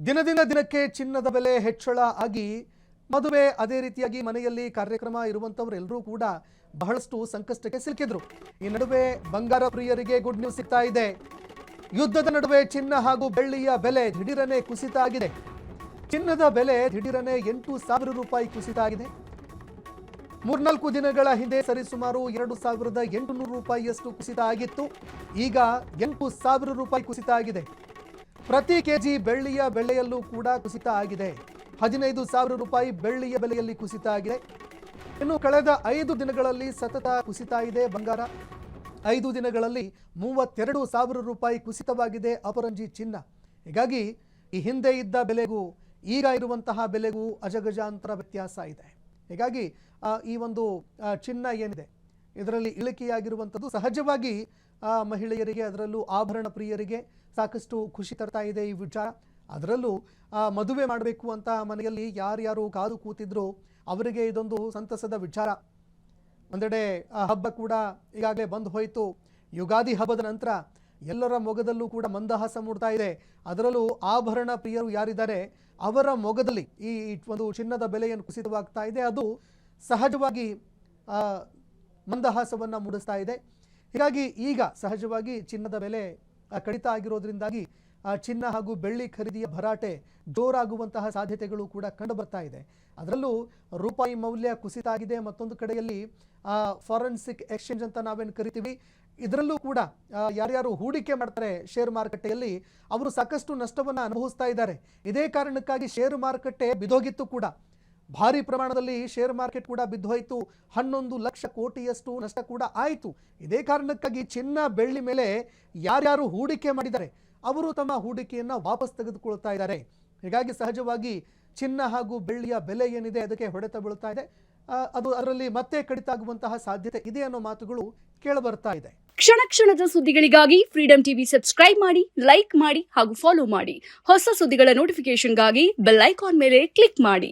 ದಿನದಿಂದ ದಿನಕ್ಕೆ ಚಿನ್ನದ ಬೆಲೆ ಹೆಚ್ಚಳ ಆಗಿ ಮದುವೆ ಅದೇ ರೀತಿಯಾಗಿ ಮನೆಯಲ್ಲಿ ಕಾರ್ಯಕ್ರಮ ಇರುವಂತವರೆಲ್ಲರೂ ಕೂಡ ಬಹಳಷ್ಟು ಸಂಕಷ್ಟಕ್ಕೆ ಸಿಲುಕಿದ್ರು. ಈ ನಡುವೆ ಬಂಗಾರ ಪ್ರಿಯರಿಗೆ ಗುಡ್ ನ್ಯೂಸ್ ಸಿಗ್ತಾ ಇದೆ. ಯುದ್ಧದ ನಡುವೆ ಚಿನ್ನ ಹಾಗೂ ಬೆಳ್ಳಿಯ ಬೆಲೆ ದಿಢೀರನೆ ಕುಸಿತ ಆಗಿದೆ. ಚಿನ್ನದ ಬೆಲೆ ದಿಢೀರನೆ 8,000 ರೂಪಾಯಿ ಕುಸಿತ ಆಗಿದೆ. 3-4 ದಿನಗಳ ಹಿಂದೆ ಸರಿಸುಮಾರು 2,800 ರೂಪಾಯಿಯಷ್ಟು ಕುಸಿತ ಆಗಿತ್ತು. ಈಗ 8,000 ರೂಪಾಯಿ ಕುಸಿತ ಆಗಿದೆ. ಪ್ರತಿ ಕೆಜಿ ಬೆಳ್ಳಿಯ ಬೆಲೆಯಲ್ಲೂ ಕೂಡ ಕುಸಿತ ಆಗಿದೆ. 15,000 ರೂಪಾಯಿ ಬೆಳ್ಳಿಯ ಬೆಲೆಯಲ್ಲಿ ಕುಸಿತ ಆಗಿದೆ. ಇನ್ನು ಕಳೆದ 5 ದಿನಗಳಲ್ಲಿ ಸತತ ಕುಸಿತ ಇದೆ ಬಂಗಾರ. 5 ದಿನಗಳಲ್ಲಿ 32,000 ರೂಪಾಯಿ ಕುಸಿತವಾಗಿದೆ ಅಪರಂಜಿ ಚಿನ್ನ. ಹೀಗಾಗಿ ಈ ಹಿಂದೆ ಇದ್ದ ಬೆಲೆಗೂ ಈಗ ಇರುವಂತಹ ಬೆಲೆಗೂ ಅಜಗಜಾಂತರ ವ್ಯತ್ಯಾಸ ಇದೆ. ಹೀಗಾಗಿ ಈ ಒಂದು ಚಿನ್ನ ಏನಿದೆ ಇದರಲ್ಲಿ ಇಳಿಕೆಯಾಗಿರುವಂಥದ್ದು ಸಹಜವಾಗಿ ಮಹಿಳೆಯರಿಗೆ, ಅದರಲ್ಲೂ ಆಭರಣ ಪ್ರಿಯರಿಗೆ ಸಾಕಷ್ಟು ಖುಷಿ ತರ್ತಾ ಇದೆ ಈ ವಿಚಾರ. ಅದರಲ್ಲೂ ಮದುವೆ ಮಾಡಬೇಕು ಅಂತ ಮನೆಯಲ್ಲಿ ಯಾರ್ಯಾರು ಕಾದು ಕೂತಿದ್ರು ಅವರಿಗೆ ಇದೊಂದು ಸಂತಸದ ವಿಚಾರ. ಒಂದೆಡೆ ಹಬ್ಬ ಕೂಡ ಈಗಾಗಲೇ ಬಂದು ಹೋಯಿತು. ಯುಗಾದಿ ಹಬ್ಬದ ನಂತರ ಎಲ್ಲರ ಮೊಗದಲ್ಲೂ ಕೂಡ ಮಂದಹಾಸ ಮೂಡ್ತಾ ಇದೆ. ಅದರಲ್ಲೂ ಆಭರಣ ಪ್ರಿಯರು ಯಾರಿದ್ದಾರೆ ಅವರ ಮೊಗದಲ್ಲಿ ಈ ಒಂದು ಚಿನ್ನದ ಬೆಲೆಯನ್ನು ಕುಸಿತವಾಗ್ತಾ ಇದೆ. ಅದು ಸಹಜವಾಗಿ ಮಂದಹಾಸವನ್ನು ಮೂಡಿಸ್ತಾ ಇದೆ. ಹೀಗಾಗಿ ಈಗ ಸಹಜವಾಗಿ ಚಿನ್ನದ ಬೆಲೆ ಕಡಿತ ಆಗಿರೋದ್ರಿಂದಾಗಿ ಚಿನ್ನ ಹಾಗೂ ಬೆಳ್ಳಿ ಖರೀದಿಯ ಭರಾಟೆ ಜೋರಾಗುವಂತಹ ಸಾಧ್ಯತೆಗಳು ಕೂಡ ಕಂಡು ಬರ್ತಾ ಇದೆ. ಅದರಲ್ಲೂ ರೂಪಾಯಿ ಮೌಲ್ಯ ಕುಸಿತ ಆಗಿದೆ. ಮತ್ತೊಂದು ಕಡೆಯಲ್ಲಿ ಫಾರೆನ್ಸಿಕ್ ಎಕ್ಸ್ಚೇಂಜ್ ಅಂತ ನಾವೇನು ಕರಿತೀವಿ, ಇದರಲ್ಲೂ ಕೂಡ ಯಾರ್ಯಾರು ಹೂಡಿಕೆ ಮಾಡ್ತಾರೆ ಶೇರ್ ಮಾರುಕಟ್ಟೆಯಲ್ಲಿ ಅವರು ಸಾಕಷ್ಟು ನಷ್ಟವನ್ನು ಅನುಭವಿಸ್ತಾ ಇದ್ದಾರೆ. ಇದೇ ಕಾರಣಕ್ಕಾಗಿ ಶೇರ್ ಮಾರುಕಟ್ಟೆ ಬಿದ್ದೋಗಿತ್ತು ಕೂಡ. ಭಾರಿ ಪ್ರಮಾಣದಲ್ಲಿ ಶೇರ್ ಮಾರ್ಕೆಟ್ ಕೂಡ ಬಿದ್ದೋಯ್ತು. 11 ಲಕ್ಷ ಕೋಟಿಯಷ್ಟು ನಷ್ಟ ಕೂಡ ಆಯಿತು. ಇದೇ ಕಾರಣಕ್ಕಾಗಿ ಚಿನ್ನ ಬೆಳ್ಳಿ ಮೇಲೆ ಯಾರ್ಯಾರು ಹೂಡಿಕೆ ಮಾಡಿದ್ದಾರೆ ಅವರು ತಮ್ಮ ಹೂಡಿಕೆಯನ್ನು ವಾಪಸ್ ತೆಗೆದುಕೊಳ್ತಾ ಇದ್ದಾರೆ. ಹೀಗಾಗಿ ಸಹಜವಾಗಿ ಚಿನ್ನ ಹಾಗೂ ಬೆಳ್ಳಿಯ ಬೆಲೆ ಏನಿದೆ ಅದಕ್ಕೆ ಹೊಡೆತ ಬೀಳ್ತಾ ಇದೆ. ಅದರಲ್ಲಿ ಮತ್ತೆ ಕಡಿತ ಆಗುವಂತಹ ಸಾಧ್ಯತೆ ಇದೆ ಅನ್ನೋ ಮಾತುಗಳು ಕೇಳಬರ್ತಾ ಇದೆ. ಕ್ಷಣ ಕ್ಷಣದ ಸುದ್ದಿಗಳಿಗಾಗಿ ಫ್ರೀಡಂ ಟಿವಿ ಸಬ್ಸ್ಕ್ರೈಬ್ ಮಾಡಿ, ಲೈಕ್ ಮಾಡಿ ಹಾಗೂ ಫಾಲೋ ಮಾಡಿ. ಹೊಸ ಸುದ್ದಿಗಳ ನೋಟಿಫಿಕೇಶನ್ಗಾಗಿ ಬೆಲ್ ಐಕಾನ್ ಮೇಲೆ ಕ್ಲಿಕ್ ಮಾಡಿ.